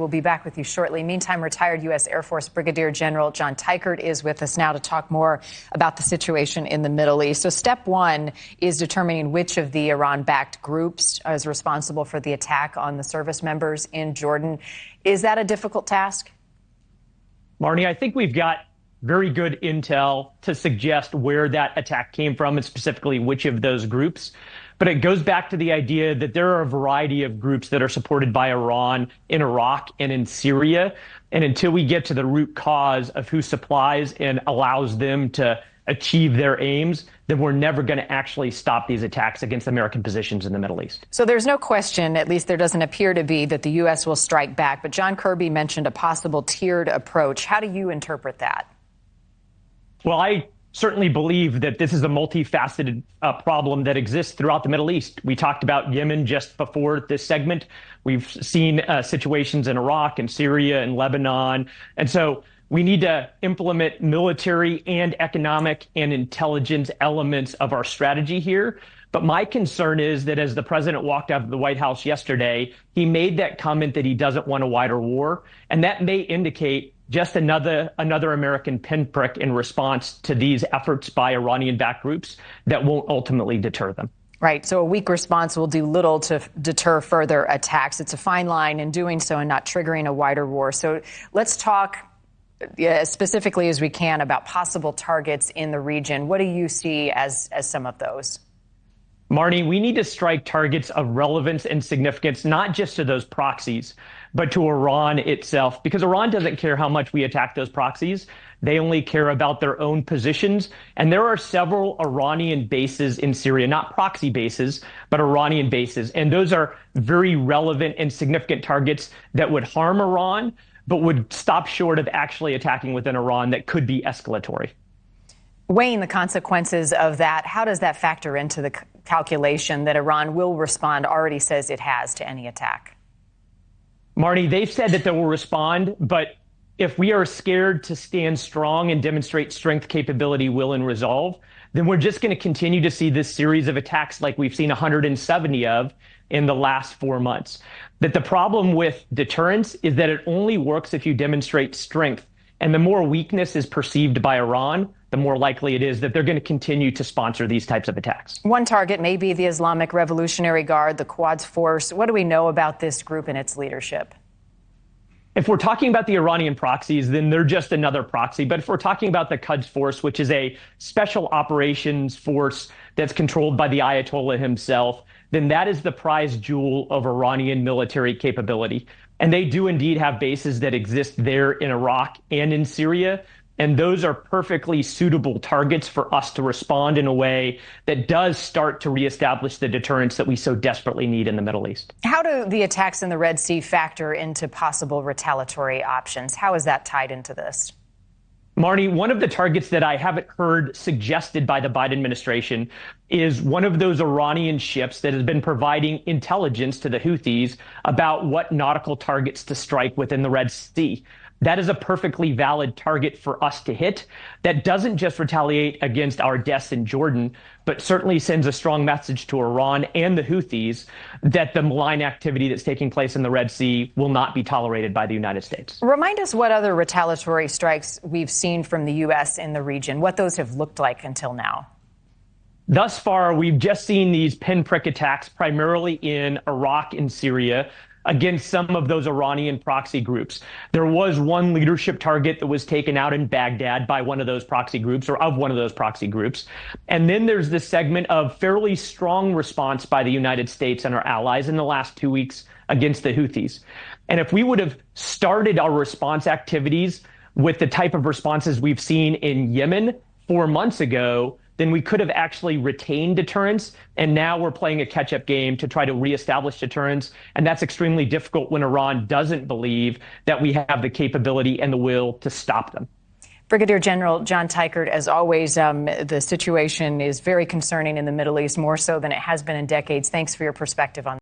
We'll be back with you shortly. Meantime, retired U.S. Air Force Brigadier General John Teichert is with us now to talk more about the situation in the Middle East. So step one is determining which of the Iran-backed groups is responsible for the attack on the service members in Jordan. Is that a difficult task? Marni, I think we've got very good intel to suggest where that attack came from and specifically which of those groups. But it goes back to the idea that there are a variety of groups that are supported by Iran in Iraq and in Syria. And until we get to the root cause of who supplies and allows them to achieve their aims, then we're never going to actually stop these attacks against American positions in the Middle East. So there's no question, at least there doesn't appear to be, that the U.S. will strike back. But John Kirby mentioned a possible tiered approach. How do you interpret that? Well, I certainly believe that this is a multifaceted problem that exists throughout the Middle East. We talked about Yemen just before this segment. We've seen situations in Iraq and Syria and Lebanon. And so we need to implement military and economic and intelligence elements of our strategy here. But my concern is that as the president walked out of the White House yesterday, he made that comment that he doesn't want a wider war. And that may indicate just another American pinprick in response to these efforts by Iranian-backed groups that won't ultimately deter them. Right. So a weak response will do little to deter further attacks. It's a fine line in doing so and not triggering a wider war. So let's talk as specifically as we can about possible targets in the region. What do you see as some of those? Marni, we need to strike targets of relevance and significance, not just to those proxies, but to Iran itself, because Iran doesn't care how much we attack those proxies. They only care about their own positions. And there are several Iranian bases in Syria, not proxy bases, but Iranian bases. And those are very relevant and significant targets that would harm Iran, but would stop short of actually attacking within Iran that could be escalatory. Weighing the consequences of that, how does that factor into the calculation that Iran will respond, already says it has, to any attack? Marni, they've said that they will respond, but if we are scared to stand strong and demonstrate strength, capability, will, and resolve, then we're just going to continue to see this series of attacks like we've seen 170 of in the last 4 months. That the problem with deterrence is that it only works if you demonstrate strength. And the more weakness is perceived by Iran, the more likely it is that they're going to continue to sponsor these types of attacks. One target may be the Islamic Revolutionary Guard, the Quds Force. What do we know about this group and its leadership? If we're talking about the Iranian proxies, then they're just another proxy. But if we're talking about the Quds Force, which is a special operations force that's controlled by the Ayatollah himself, then that is the prize jewel of Iranian military capability. And they do indeed have bases that exist there in Iraq and in Syria. And those are perfectly suitable targets for us to respond in a way that does start to reestablish the deterrence that we so desperately need in the Middle East. How do the attacks in the Red Sea factor into possible retaliatory options? How is that tied into this? Marni, one of the targets that I haven't heard suggested by the Biden administration is one of those Iranian ships that has been providing intelligence to the Houthis about what nautical targets to strike within the Red Sea. That is a perfectly valid target for us to hit. That doesn't just retaliate against our deaths in Jordan, but certainly sends a strong message to Iran and the Houthis that the malign activity that's taking place in the Red Sea will not be tolerated by the United States. Remind us what other retaliatory strikes we've seen from the U.S. in the region, what those have looked like until now. Thus far, we've just seen these pinprick attacks primarily in Iraq and Syria against some of those Iranian proxy groups. There was one leadership target that was taken out in Baghdad by one of those proxy groups, or of one of those proxy groups. And then there's this segment of fairly strong response by the United States and our allies in the last 2 weeks against the Houthis. And if we would have started our response activities with the type of responses we've seen in Yemen 4 months ago, then we could have actually retained deterrence. And now we're playing a catch-up game to try to reestablish deterrence. And that's extremely difficult when Iran doesn't believe that we have the capability and the will to stop them. Brigadier General John Teichert, as always, the situation is very concerning in the Middle East, more so than it has been in decades. Thanks for your perspective on